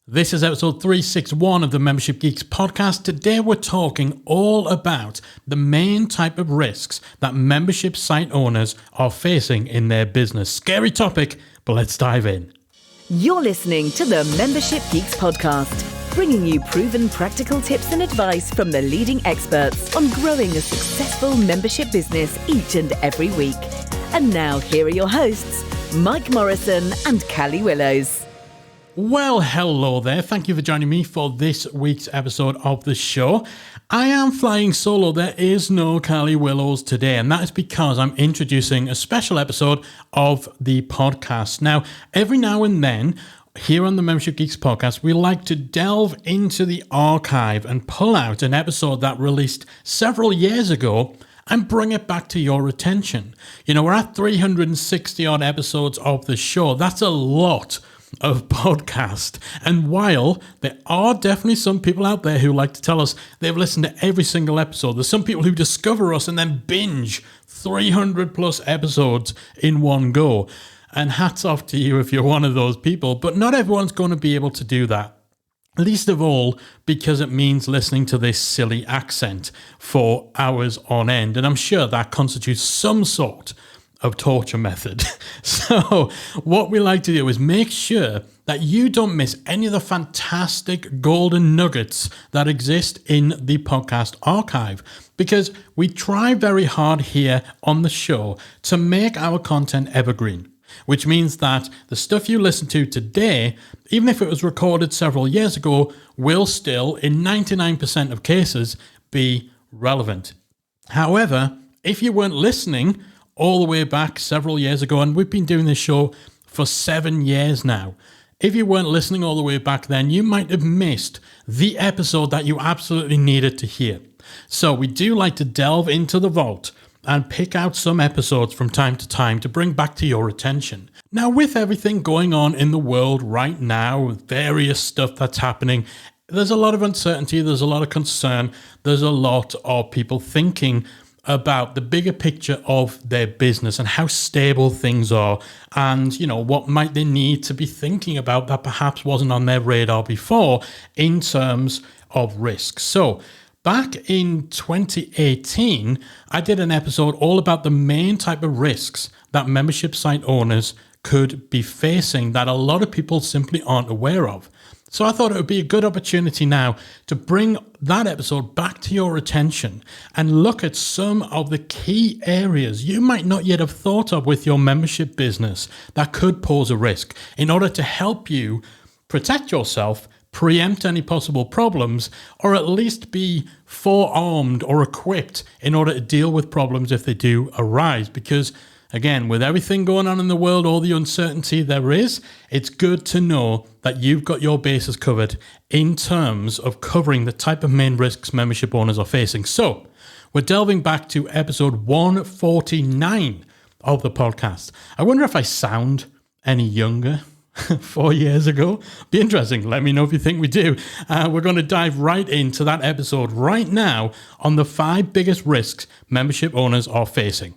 This is episode 361 of the Membership Geeks podcast. Today we're talking all about the main type of risks that membership site owners are facing in their business. Scary topic, but let's dive in. You're listening to the Membership Geeks podcast, bringing you proven practical tips and advice from the leading experts on growing a successful membership business each and every week. And now here are your hosts, Mike Morrison and Callie Willows. Well, hello there. Thank you for joining me for this week's episode of the show. I am flying solo. There is no Callie Willows today, and that is because I'm introducing a special episode of the podcast. Now, every now and then, here on the Membership Geeks podcast, we like to delve into the archive and pull out an episode that released several years ago and bring it back to your attention. You know, we're at 360 odd episodes of the show. That's a lot of podcast. And while there are definitely some people out there who like to tell us they've listened to every single episode, there's some people who discover us and then binge 300 plus episodes in one go. And hats off to you if you're one of those people, but not everyone's going to be able to do that. Least of all because it means listening to this silly accent for hours on end. And I'm sure that constitutes some sort of torture method. So what we like to do is make sure that you don't miss any of the fantastic golden nuggets that exist in the podcast archive, because we try very hard here on the show to make our content evergreen, which means that the stuff you listen to today, even if it was recorded several years ago, will still, in 99% of cases, be relevant. However, if you weren't listening all the way back several years ago, and we've been doing this show for 7 years now, if you weren't listening all the way back then, you might have missed the episode that you absolutely needed to hear. So we do like to delve into the vault and pick out some episodes from time to time to bring back to your attention. Now, with everything going on in the world right now, with various stuff that's happening, there's a lot of uncertainty, there's a lot of concern, there's a lot of people thinking about the bigger picture of their business and how stable things are, and, you know, what might they need to be thinking about that perhaps wasn't on their radar before in terms of risk. So back in 2018, I did an episode all about the main type of risks that membership site owners could be facing that a lot of people simply aren't aware of. So I thought it would be a good opportunity now to bring that episode back to your attention and look at some of the key areas you might not yet have thought of with your membership business that could pose a risk, in order to help you protect yourself, preempt any possible problems, or at least be forearmed or equipped in order to deal with problems if they do arise. Because again, with everything going on in the world, all the uncertainty there is, it's good to know that you've got your bases covered in terms of covering the type of main risks membership owners are facing. So we're delving back to episode 149 of the podcast. I wonder if I sound any younger 4 years ago. Be interesting. Let me know if you think we do. We're going to dive right into that episode right now on the 5 biggest risks membership owners are facing.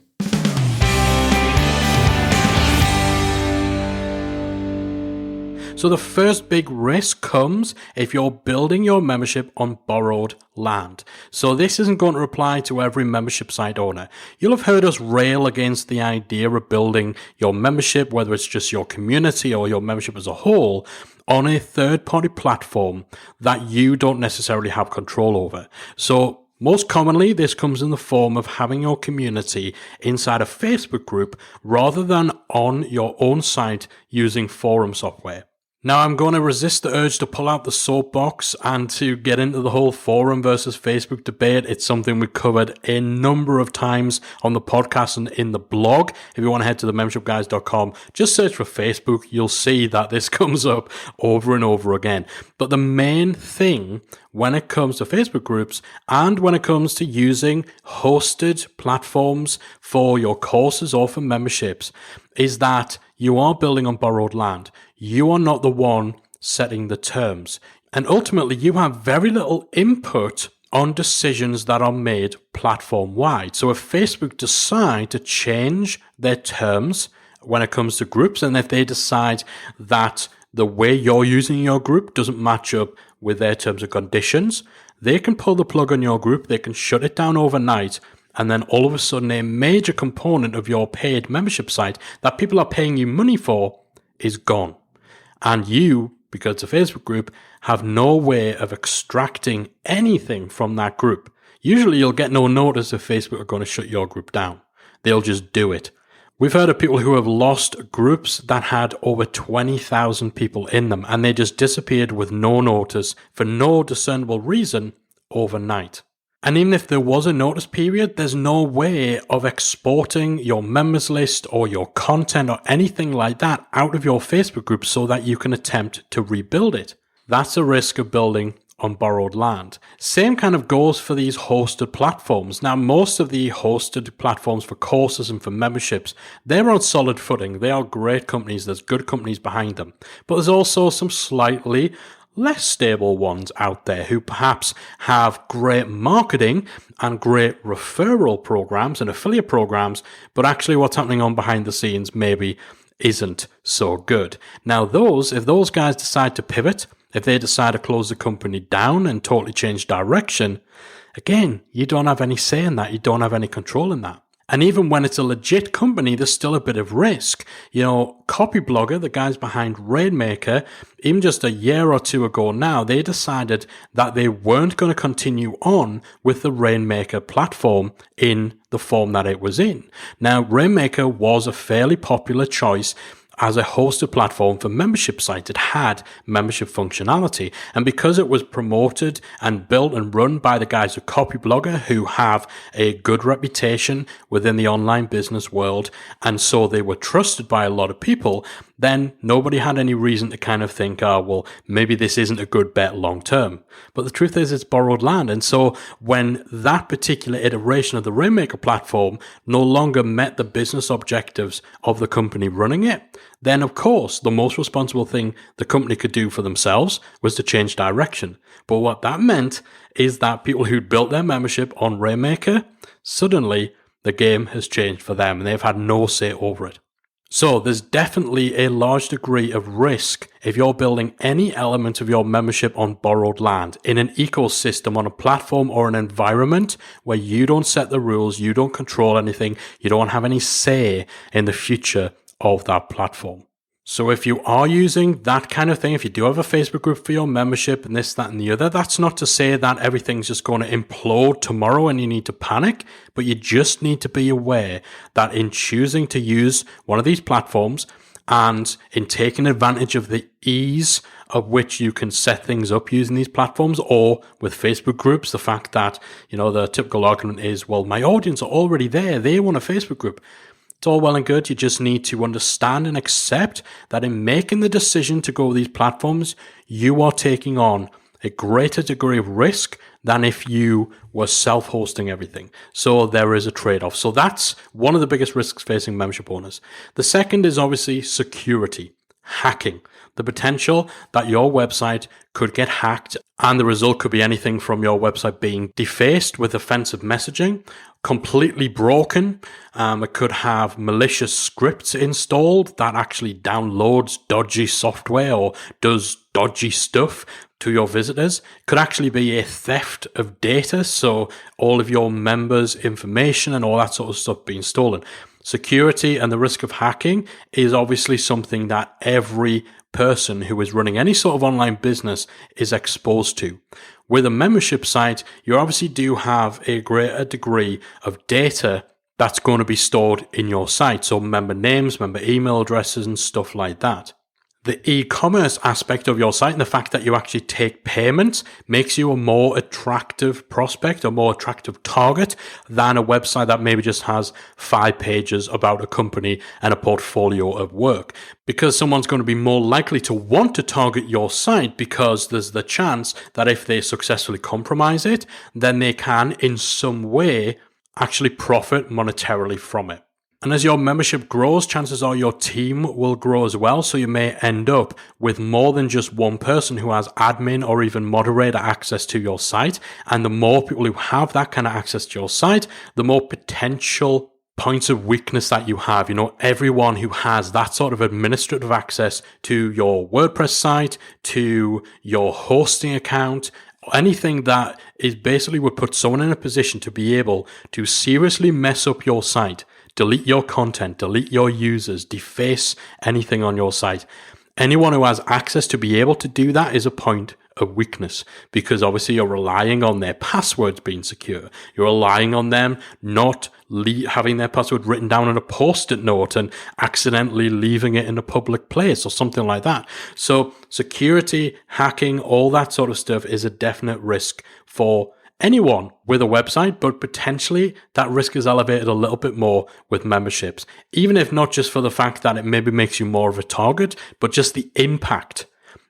So the first big risk comes if you're building your membership on borrowed land. So this isn't going to apply to every membership site owner. You'll have heard us rail against the idea of building your membership, whether it's just your community or your membership as a whole, on a third-party platform that you don't necessarily have control over. So most commonly, this comes in the form of having your community inside a Facebook group rather than on your own site using forum software. Now, I'm going to resist the urge to pull out the soapbox and to get into the whole forum versus Facebook debate. It's something we've covered a number of times on the podcast and in the blog. If you want to head to themembershipguys.com, just search for Facebook. You'll see that this comes up over and over again. But the main thing when it comes to Facebook groups and when it comes to using hosted platforms for your courses or for memberships is that you are building on borrowed land. You are not the one setting the terms. And ultimately, you have very little input on decisions that are made platform-wide. So if Facebook decide to change their terms when it comes to groups, and if they decide that the way you're using your group doesn't match up with their terms and conditions, they can pull the plug on your group, they can shut it down overnight, and then all of a sudden a major component of your paid membership site that people are paying you money for is gone. And you, because it's a Facebook group, have no way of extracting anything from that group. Usually you'll get no notice if Facebook are going to shut your group down. They'll just do it. We've heard of people who have lost groups that had over 20,000 people in them, and they just disappeared with no notice for no discernible reason overnight. And even if there was a notice period, there's no way of exporting your members list or your content or anything like that out of your Facebook group so that you can attempt to rebuild it. That's a risk of building on borrowed land. Same kind of goes for these hosted platforms. Now, most of the hosted platforms for courses and for memberships, they're on solid footing. They are great companies. There's good companies behind them. But there's also some slightly less stable ones out there who perhaps have great marketing and great referral programs and affiliate programs, but actually what's happening on behind the scenes maybe isn't so good. Now, if those guys decide to pivot, if they decide to close the company down and totally change direction, again, you don't have any say in that. You don't have any control in that. And even when it's a legit company, there's still a bit of risk. Copyblogger, the guys behind Rainmaker, even just a year or two ago now, they decided that they weren't going to continue on with the Rainmaker platform in the form that it was in. Now, Rainmaker was a fairly popular choice as a hosted platform for membership sites. It had membership functionality. And because it was promoted and built and run by the guys at Copyblogger who have a good reputation within the online business world, and so they were trusted by a lot of people, then nobody had any reason to kind of think, maybe this isn't a good bet long term. But the truth is it's borrowed land. And so when that particular iteration of the Rainmaker platform no longer met the business objectives of the company running it, then of course the most responsible thing the company could do for themselves was to change direction. But what that meant is that people who'd built their membership on Rainmaker, suddenly the game has changed for them and they've had no say over it. So there's definitely a large degree of risk if you're building any element of your membership on borrowed land in an ecosystem, on a platform or an environment where you don't set the rules, you don't control anything, you don't have any say in the future of that platform. So if you are using that kind of thing, if you do have a Facebook group for your membership and this, that, and the other, that's not to say that everything's just going to implode tomorrow and you need to panic, but you just need to be aware that in choosing to use one of these platforms and in taking advantage of the ease of which you can set things up using these platforms, or with Facebook groups, the fact that, the typical argument is, well, my audience are already there. They want a Facebook group. It's all well and good. You just need to understand and accept that in making the decision to go with these platforms, you are taking on a greater degree of risk than if you were self-hosting everything. So there is a trade-off. So that's one of the biggest risks facing membership owners. The second is obviously security, hacking. The potential that your website could get hacked, and the result could be anything from your website being defaced with offensive messaging, completely broken. It could have malicious scripts installed that actually downloads dodgy software or does dodgy stuff to your visitors. It could actually be a theft of data, so all of your members' information and all that sort of stuff being stolen. Security and the risk of hacking is obviously something that every person who is running any sort of online business is exposed to. With a membership site, you obviously do have a greater degree of data that's going to be stored in your site. So member names, member email addresses, and stuff like that. The e-commerce aspect of your site and the fact that you actually take payments makes you a more attractive prospect, a more attractive target than a website that maybe just has 5 pages about a company and a portfolio of work. Because someone's going to be more likely to want to target your site because there's the chance that if they successfully compromise it, then they can in some way actually profit monetarily from it. And as your membership grows, chances are your team will grow as well. So you may end up with more than just one person who has admin or even moderator access to your site. And the more people who have that kind of access to your site, the more potential points of weakness that you have. Everyone who has that sort of administrative access to your WordPress site, to your hosting account, anything that is basically would put someone in a position to be able to seriously mess up your site, delete your content, delete your users, deface anything on your site. Anyone who has access to be able to do that is a point of weakness, because obviously you're relying on their passwords being secure. You're relying on them not having their password written down on a post-it note and accidentally leaving it in a public place or something like that. So security, hacking, all that sort of stuff is a definite risk for anyone with a website, but potentially that risk is elevated a little bit more with memberships, even if not just for the fact that it maybe makes you more of a target, but just the impact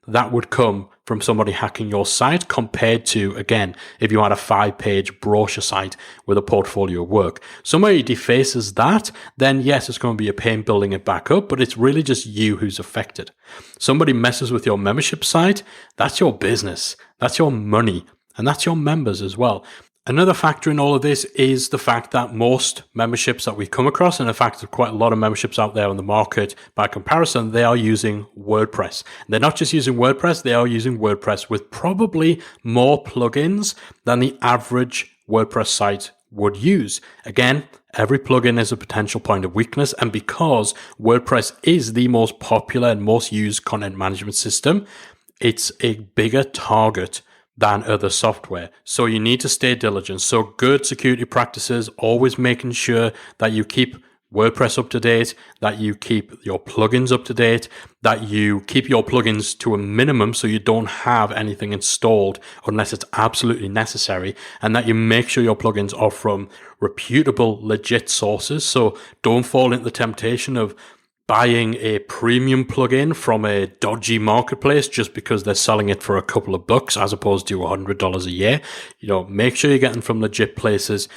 that would come from somebody hacking your site compared to, again, if you had a 5-page brochure site with a portfolio of work. Somebody defaces that, then yes, it's going to be a pain building it back up, but it's really just you who's affected. Somebody messes with your membership site, that's your business, that's your money, and that's your members as well. Another factor in all of this is the fact that most memberships that we come across, and in fact, there's quite a lot of memberships out there on the market by comparison, they are using WordPress. They're not just using WordPress, they are using WordPress with probably more plugins than the average WordPress site would use. Again, every plugin is a potential point of weakness, and because WordPress is the most popular and most used content management system, it's a bigger target than other software. So you need to stay diligent. So good security practices, always making sure that you keep WordPress up to date, that you keep your plugins up to date, that you keep your plugins to a minimum so you don't have anything installed unless it's absolutely necessary, and that you make sure your plugins are from reputable, legit sources. So don't fall into the temptation of buying a premium plugin from a dodgy marketplace just because they're selling it for a couple of bucks as opposed to $100 a year. Make sure you're getting from legit places.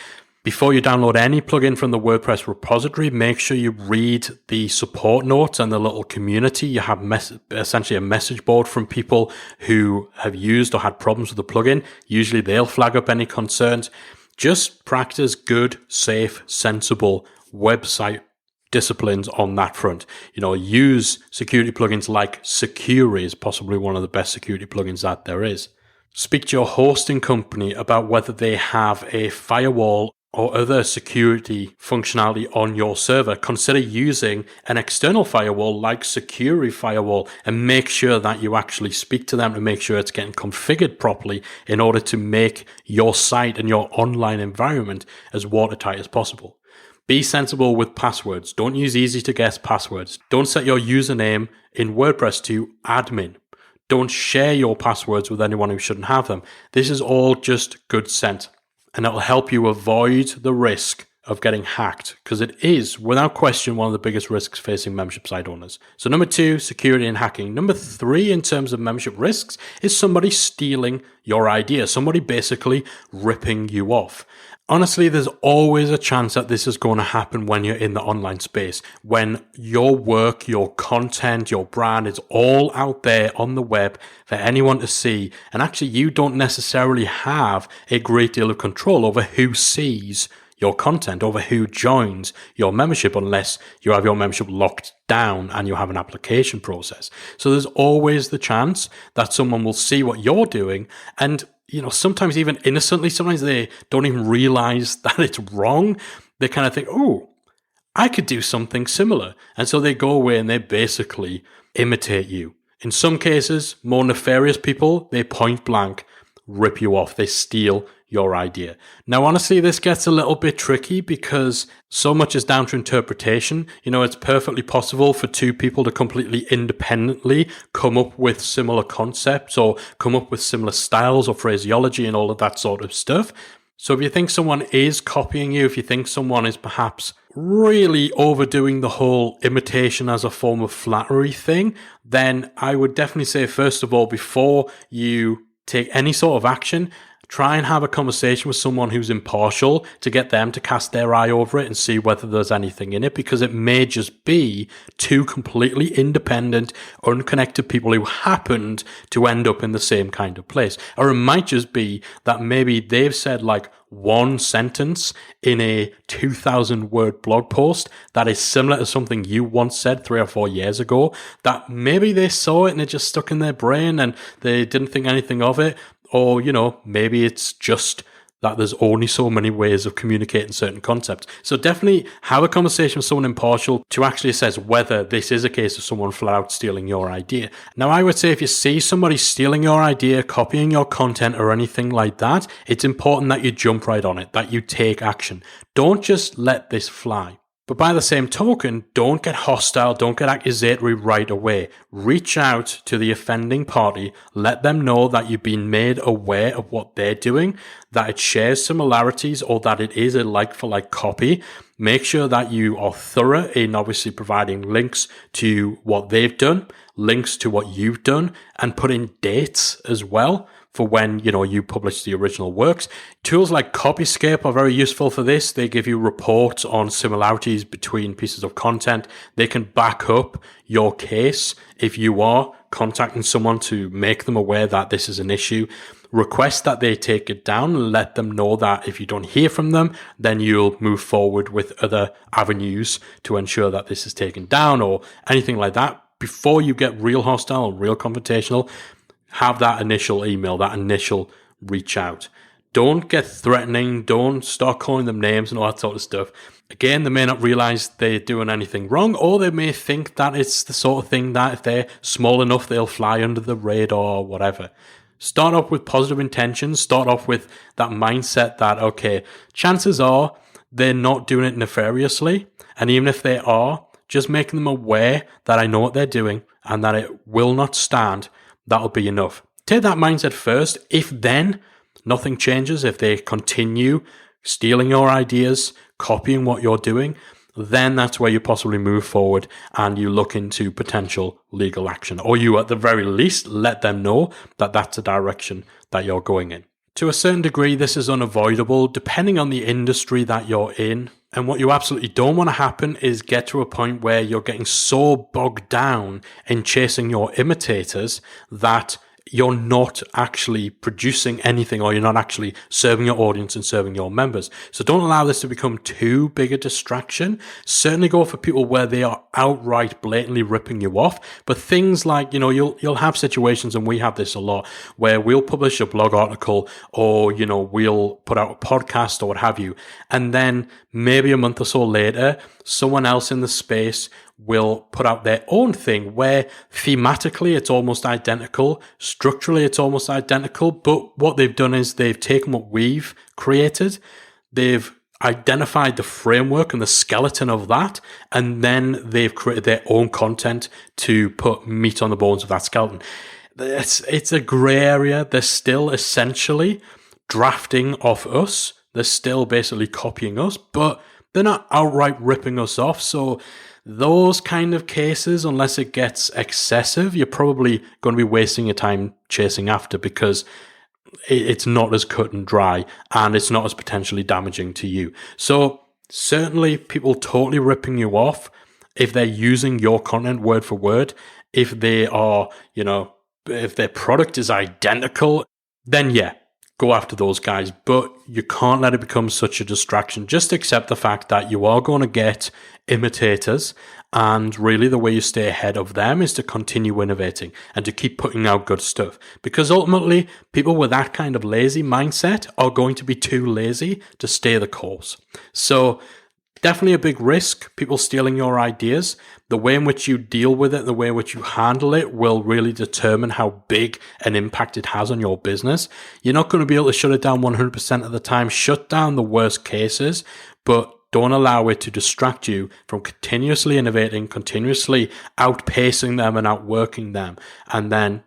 Before you download any plugin from the WordPress repository, make sure you read the support notes and the little community. You have essentially a message board from people who have used or had problems with the plugin. Usually they'll flag up any concerns. Just practice good, safe, sensible website disciplines on that front. Use security plugins like Securi is possibly one of the best security plugins that there is. Speak to your hosting company about whether they have a firewall or other security functionality on your server. Consider using an external firewall like Securi Firewall, and make sure that you actually speak to them to make sure it's getting configured properly in order to make your site and your online environment as watertight as possible. Be sensible with passwords. Don't use easy to guess passwords. Don't set your username in WordPress to admin. Don't share your passwords with anyone who shouldn't have them. This is all just good sense, and it'll help you avoid the risk of getting hacked, because it is, without question, one of the biggest risks facing membership site owners. So number 2, security and hacking. Number 3, in terms of membership risks, is somebody stealing your idea, somebody basically ripping you off. Honestly, there's always a chance that this is going to happen when you're in the online space, when your work, your content, your brand is all out there on the web for anyone to see. And actually, you don't necessarily have a great deal of control over who sees your content, over who joins your membership, unless you have your membership locked down and you have an application process. So there's always the chance that someone will see what you're doing, and sometimes even innocently, sometimes they don't even realize that it's wrong. They kind of think, oh, I could do something similar. And so they go away and they basically imitate you. In some cases, more nefarious people, they point blank rip you off. They steal your idea. Now, honestly, this gets a little bit tricky because so much is down to interpretation. It's perfectly possible for two people to completely independently come up with similar concepts or come up with similar styles or phraseology and all of that sort of stuff. So if you think someone is copying you, if you think someone is perhaps really overdoing the whole imitation as a form of flattery thing, then I would definitely say, first of all, before you take any sort of action, Try and have a conversation with someone who's impartial to get them to cast their eye over it and see whether there's anything in it, because it may just be two completely independent, unconnected people who happened to end up in the same kind of place. Or it might just be that maybe they've said like one sentence in a 2,000 word blog post that is similar to something you once said 3 or 4 years ago, that maybe they saw it and it just stuck in their brain and they didn't think anything of it. Or, maybe it's just that there's only so many ways of communicating certain concepts. So definitely have a conversation with someone impartial to actually assess whether this is a case of someone flat out stealing your idea. Now, I would say if you see somebody stealing your idea, copying your content or anything like that, it's important that you jump right on it, that you take action. Don't just let this fly. But by the same token, don't get hostile, don't get accusatory right away. Reach out to the offending party, let them know that you've been made aware of what they're doing, that it shares similarities or that it is a like-for-like copy. Make sure that you are thorough in obviously providing links to what they've done, links to what you've done, and put in dates as well for when, you publish the original works. Tools like Copyscape are very useful for this. They give you reports on similarities between pieces of content. They can back up your case if you are contacting someone to make them aware that this is an issue. Request that they take it down and let them know that if you don't hear from them, then you'll move forward with other avenues to ensure that this is taken down or anything like that. Before you get real hostile, real confrontational, have that initial email, that initial reach out. Don't get threatening. Don't start calling them names and all that sort of stuff. Again, they may not realize they're doing anything wrong, or they may think that it's the sort of thing that if they're small enough, they'll fly under the radar or whatever. Start off with positive intentions. Start off with that mindset that, okay, chances are they're not doing it nefariously. And even if they are, just making them aware that I know what they're doing and that it will not stand. That'll be enough. Take that mindset first. If then nothing changes, if they continue stealing your ideas, copying what you're doing, then that's where you possibly move forward and you look into potential legal action. Or you, at the very least, let them know that that's a direction that you're going in. To a certain degree, this is unavoidable depending on the industry that you're in. And what you absolutely don't want to happen is get to a point where you're getting so bogged down in chasing your imitators that you're not actually producing anything, or you're not actually serving your audience and serving your members. So don't allow this to become too big a distraction. Certainly go for people where they are outright blatantly ripping you off. But things like, you'll have situations, and we have this a lot, where we'll publish a blog article or, we'll put out a podcast or what have you. And then maybe a month or so later, someone else in the space will put out their own thing where thematically it's almost identical, structurally it's almost identical, but what they've done is they've taken what we've created, they've identified the framework and the skeleton of that, and then they've created their own content to put meat on the bones of that skeleton. It's a grey area. They're still essentially drafting off us. They're still basically copying us, but they're not outright ripping us off. So those kind of cases, unless it gets excessive, you're probably going to be wasting your time chasing after, because it's not as cut and dry and it's not as potentially damaging to you. So certainly people totally ripping you off, if they're using your content word for word, if they are, if their product is identical, then yeah, go after those guys. But you can't let it become such a distraction. Just accept the fact that you are going to get imitators, and really the way you stay ahead of them is to continue innovating and to keep putting out good stuff, because ultimately people with that kind of lazy mindset are going to be too lazy to stay the course. So definitely a big risk, people stealing your ideas. The way in which you deal with it, the way in which you handle it will really determine how big an impact it has on your business. You're not going to be able to shut it down 100% of the time. Shut down the worst cases, but don't allow it to distract you from continuously innovating, continuously outpacing them and outworking them. And then,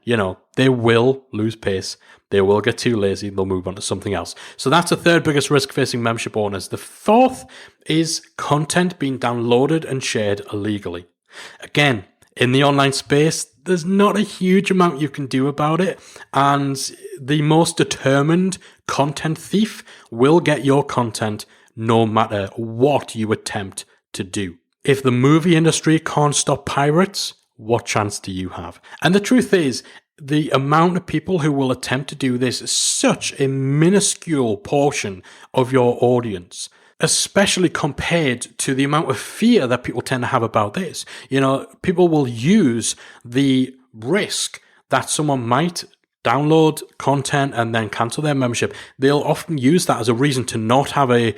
they will lose pace. They will get too lazy. They'll move on to something else. So that's the third biggest risk facing membership owners. The fourth is content being downloaded and shared illegally. Again, in the online space, there's not a huge amount you can do about it. And the most determined content thief will get your content no matter what you attempt to do. If the movie industry can't stop pirates, what chance do you have? And the truth is, the amount of people who will attempt to do this is such a minuscule portion of your audience, especially compared to the amount of fear that people tend to have about this. People will use the risk that someone might download content and then cancel their membership. They'll often use that as a reason to not have a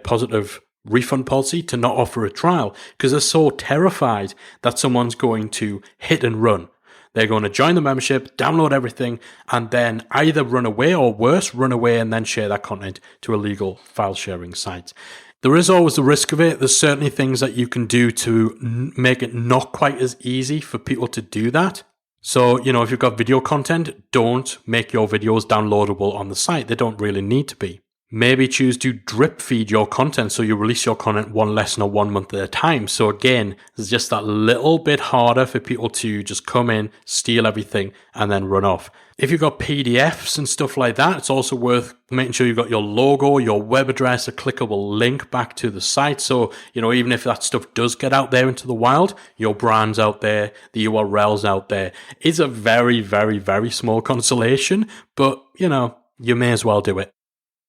positive refund policy, to not offer a trial, because they're so terrified that someone's going to hit and run. They're going to join the membership, download everything, and then either run away or worse, run away and then share that content to illegal file sharing sites. There is always the risk of it. There's certainly things that you can do to make it not quite as easy for people to do that. So, if you've got video content, don't make your videos downloadable on the site. They don't really need to be. Maybe choose to drip feed your content so you release your content one lesson or 1 month at a time. So again, it's just that little bit harder for people to just come in, steal everything, and then run off. If you've got PDFs and stuff like that, it's also worth making sure you've got your logo, your web address, a clickable link back to the site. So, even if that stuff does get out there into the wild, your brand's out there, the URL's out there. It's a very, very, very small consolation, but, you may as well do it.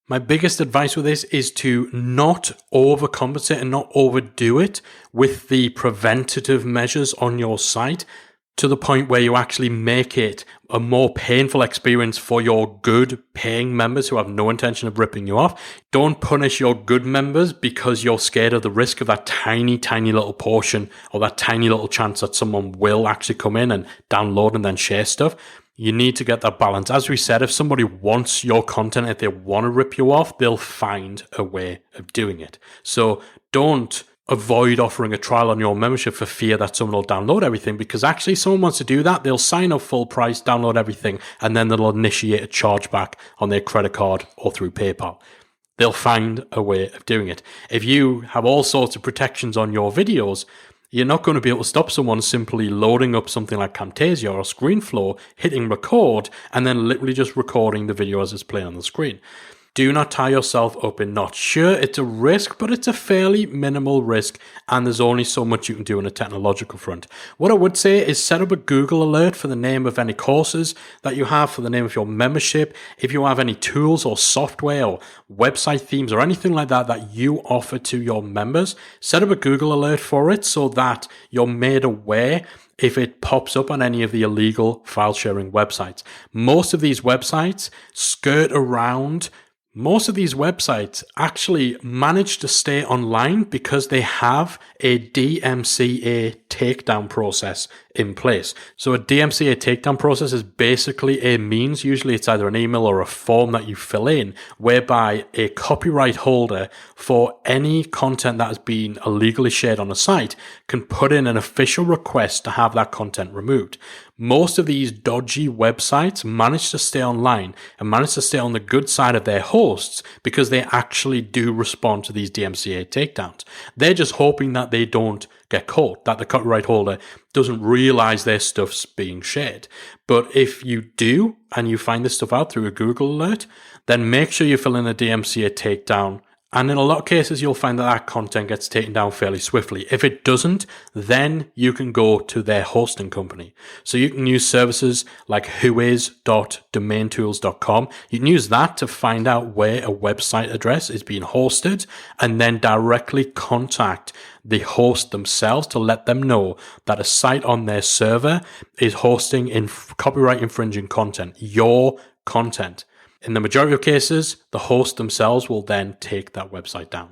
My biggest advice with this is to not overcompensate and not overdo it with the preventative measures on your site to the point where you actually make it a more painful experience for your good paying members who have no intention of ripping you off. Don't punish your good members because you're scared of the risk of that tiny, tiny little portion or that tiny little chance that someone will actually come in and download and then share stuff. You need to get that balance. As we said, if somebody wants your content, if they want to rip you off, they'll find a way of doing it. So don't avoid offering a trial on your membership for fear that someone will download everything, because actually someone wants to do that, they'll sign up full price, download everything, and then they'll initiate a chargeback on their credit card or through PayPal. They'll find a way of doing it. If you have all sorts of protections on your videos, you're not going to be able to stop someone simply loading up something like Camtasia or ScreenFlow, hitting record, and then literally just recording the video as it's playing on the screen. Do not tie yourself up in knots. Sure, it's a risk, but it's a fairly minimal risk, and there's only so much you can do on a technological front. What I would say is set up a Google alert for the name of any courses that you have, for the name of your membership. If you have any tools or software or website themes or anything like that that you offer to your members, set up a Google alert for it so that you're made aware if it pops up on any of the illegal file sharing websites. Most of these websites actually manage to stay online because they have a DMCA takedown process in place. So a DMCA takedown process is basically a means, usually it's either an email or a form that you fill in, whereby a copyright holder for any content that has been illegally shared on a site can put in an official request to have that content removed. Most of these dodgy websites manage to stay online and manage to stay on the good side of their hosts because they actually do respond to these DMCA takedowns. They're just hoping that they don't get caught, that the copyright holder doesn't realize their stuff's being shared. But if you do, and you find this stuff out through a Google alert, then make sure you fill in a DMCA takedown. And in a lot of cases, you'll find that that content gets taken down fairly swiftly. If it doesn't, then you can go to their hosting company. So you can use services like whois.domaintools.com. You can use that to find out where a website address is being hosted and then directly contact the host themselves to let them know that a site on their server is hosting copyright infringing content, your content. In the majority of cases, the host themselves will then take that website down.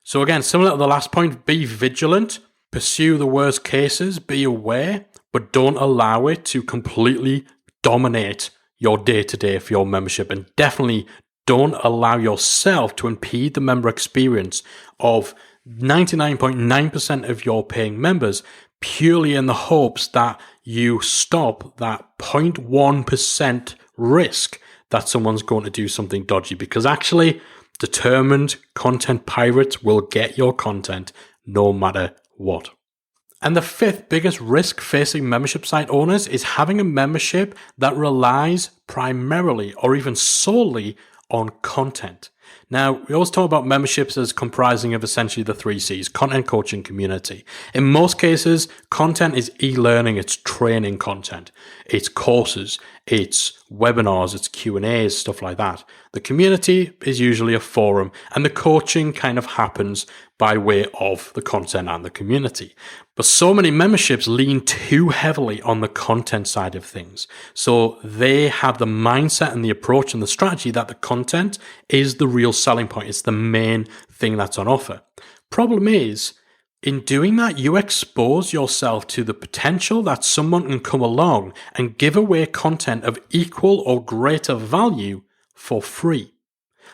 So again, similar to the last point, be vigilant, pursue the worst cases, be aware, but don't allow it to completely dominate your day-to-day for your membership. And definitely don't allow yourself to impede the member experience of 99.9% of your paying members purely in the hopes that you stop that 0.1% risk that someone's going to do something dodgy, because actually determined content pirates will get your content no matter what. And the fifth biggest risk facing membership site owners is having a membership that relies primarily or even solely on content. Now, we always talk about memberships as comprising of essentially the 3 C's: content, coaching, community. In most cases, content is e-learning, it's training content, it's courses, it's webinars, it's Q&As, stuff like that. The community is usually a forum, and the coaching kind of happens by way of the content and the community. But so many memberships lean too heavily on the content side of things. So they have the mindset and the approach and the strategy that the content is the real selling point. It's the main thing that's on offer. Problem is, in doing that, you expose yourself to the potential that someone can come along and give away content of equal or greater value for free.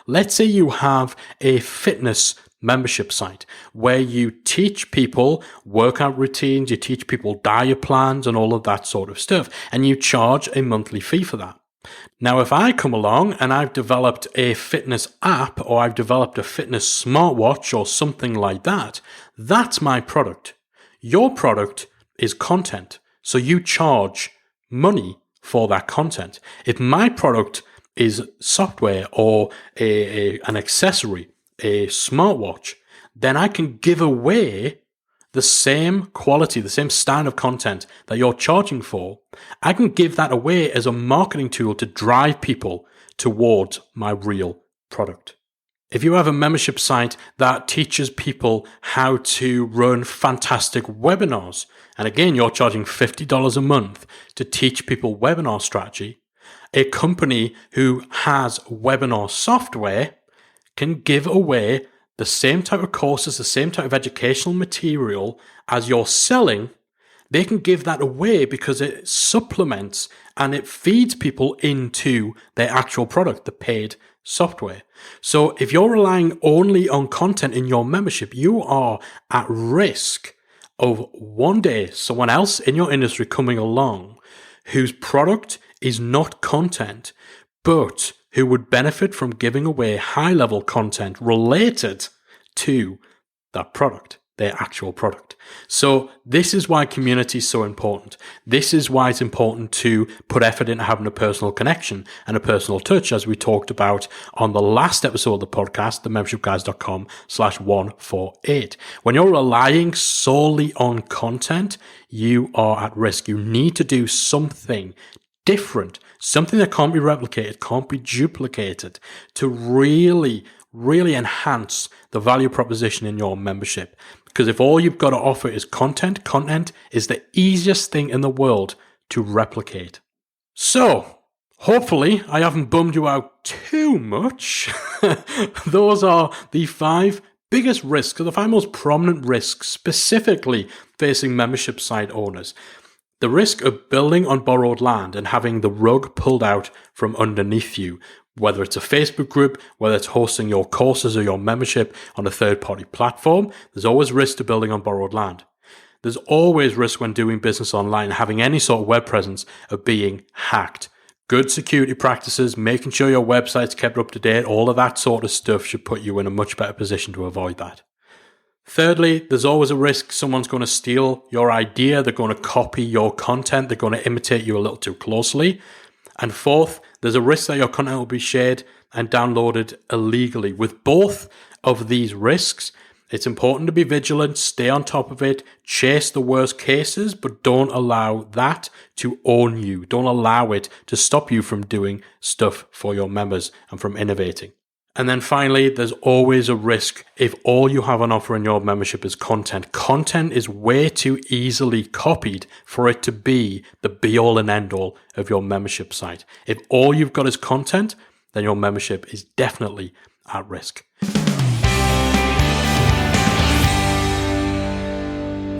Let's say you have a fitness membership site where you teach people workout routines, you teach people diet plans and all of that sort of stuff, and you charge a monthly fee for that. Now, if I come along and I've developed a fitness app or I've developed a fitness smartwatch or something like that, that's my product. Your product is content, so you charge money for that content. If my product is software or an accessory, a smartwatch, then I can give away the same quality, the same standard of content that you're charging for. I can give that away as a marketing tool to drive people towards my real product. If you have a membership site that teaches people how to run fantastic webinars, and again, you're charging $50 a month to teach people webinar strategy, a company who has webinar software can give away the same type of courses, the same type of educational material as you're selling. They can give that away because it supplements and it feeds people into their actual product, the paid software. So if you're relying only on content in your membership, you are at risk of one day someone else in your industry coming along whose product is not content, but who would benefit from giving away high-level content related to that product, their actual product. So this is why community is so important. This is why it's important to put effort into having a personal connection and a personal touch, as we talked about on the last episode of the podcast, themembershipguys.com/148. When you're relying solely on content, you are at risk. You need to do something different, something that can't be replicated, can't be duplicated, to really enhance the value proposition in your membership. Because if all you've got to offer is content is the easiest thing in the world to replicate. So, hopefully I haven't bummed you out too much. Those are the 5 biggest risks, or the 5 most prominent risks specifically facing membership site owners. The risk of building on borrowed land and having the rug pulled out from underneath you, whether it's a Facebook group, whether it's hosting your courses or your membership on a third-party platform, there's always risk to building on borrowed land. There's always risk when doing business online and having any sort of web presence of being hacked. Good security practices, making sure your website's kept up to date, all of that sort of stuff should put you in a much better position to avoid that. Thirdly, there's always a risk someone's going to steal your idea, they're going to copy your content, they're going to imitate you a little too closely. And fourth, there's a risk that your content will be shared and downloaded illegally. With both of these risks, it's important to be vigilant, stay on top of it, chase the worst cases, but don't allow that to own you. Don't allow it to stop you from doing stuff for your members and from innovating. And then finally, there's always a risk if all you have on offer in your membership is content. Content is way too easily copied for it to be the be-all and end-all of your membership site. If all you've got is content, then your membership is definitely at risk.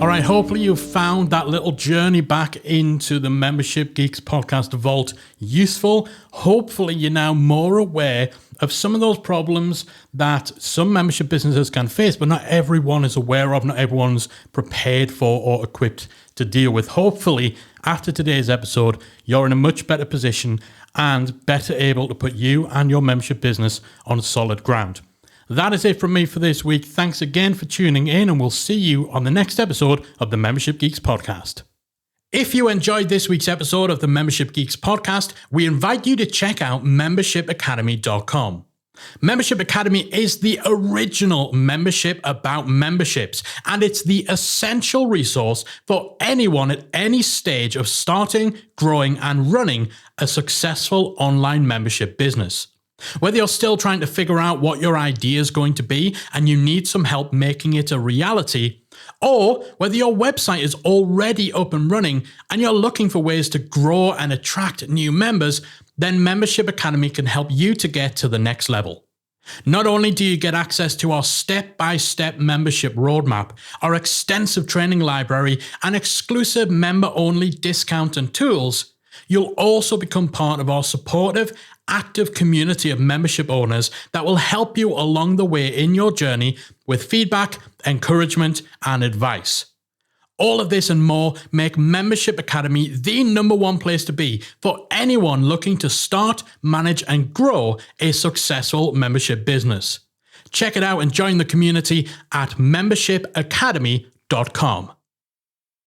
All right, hopefully you found that little journey back into the Membership Geeks podcast vault useful. Hopefully you're now more aware of some of those problems that some membership businesses can face, but not everyone is aware of, not everyone's prepared for or equipped to deal with. Hopefully, after today's episode, you're in a much better position and better able to put you and your membership business on solid ground. That is it from me for this week. Thanks again for tuning in, and we'll see you on the next episode of the Membership Geeks podcast. If you enjoyed this week's episode of the Membership Geeks podcast, we invite you to check out membershipacademy.com. Membership Academy is the original membership about memberships, and it's the essential resource for anyone at any stage of starting, growing, and running a successful online membership business. Whether you're still trying to figure out what your idea is going to be and you need some help making it a reality, or whether your website is already up and running and you're looking for ways to grow and attract new members, then Membership Academy can help you to get to the next level. Not only do you get access to our step-by-step membership roadmap, our extensive training library, and exclusive member-only discount and tools, you'll also become part of our supportive, active community of membership owners that will help you along the way in your journey with feedback, encouragement, and advice. All of this and more make Membership Academy the #1 place to be for anyone looking to start, manage, and grow a successful membership business. Check it out and join the community at membershipacademy.com.